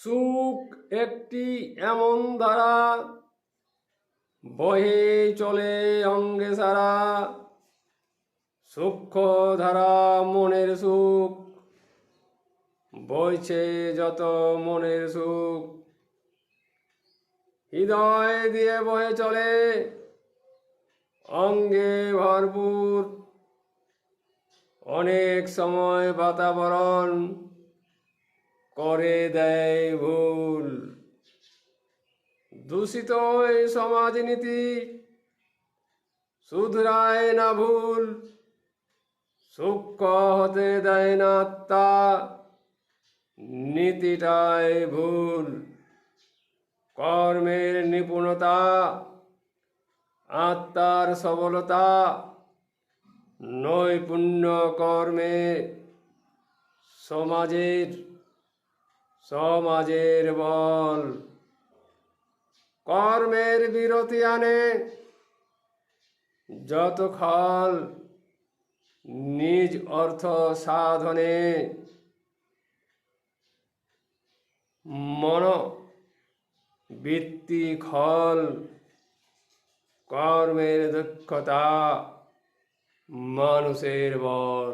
সুখ একটি এমন ধারা, বহে চলে অঙ্গে সারা। সূক্ষ্ম ধারা মনের সুখ, বইছে যত মনের সুখ। হৃদয় দিয়ে বহে চলে অঙ্গে ভরপুর। অনেক সময় বাতাবরণ করে দেয় ভুল। দূষিত এই সমাজনীতি শুধরায় না ভুল। সূক্ষ্ম হতে দেয় না আত্মা, নীতিটাই ভুল। কর্মের নিপুণতা, আত্মার সবলতা, নৈপুণ্য কর্মে সমাজের বল। কর্মের বিরতি আনে যত খল, নিজ অর্থ সাধনে মন বৃত্তি খল। কর্মের দক্ষতা মানুষের বল।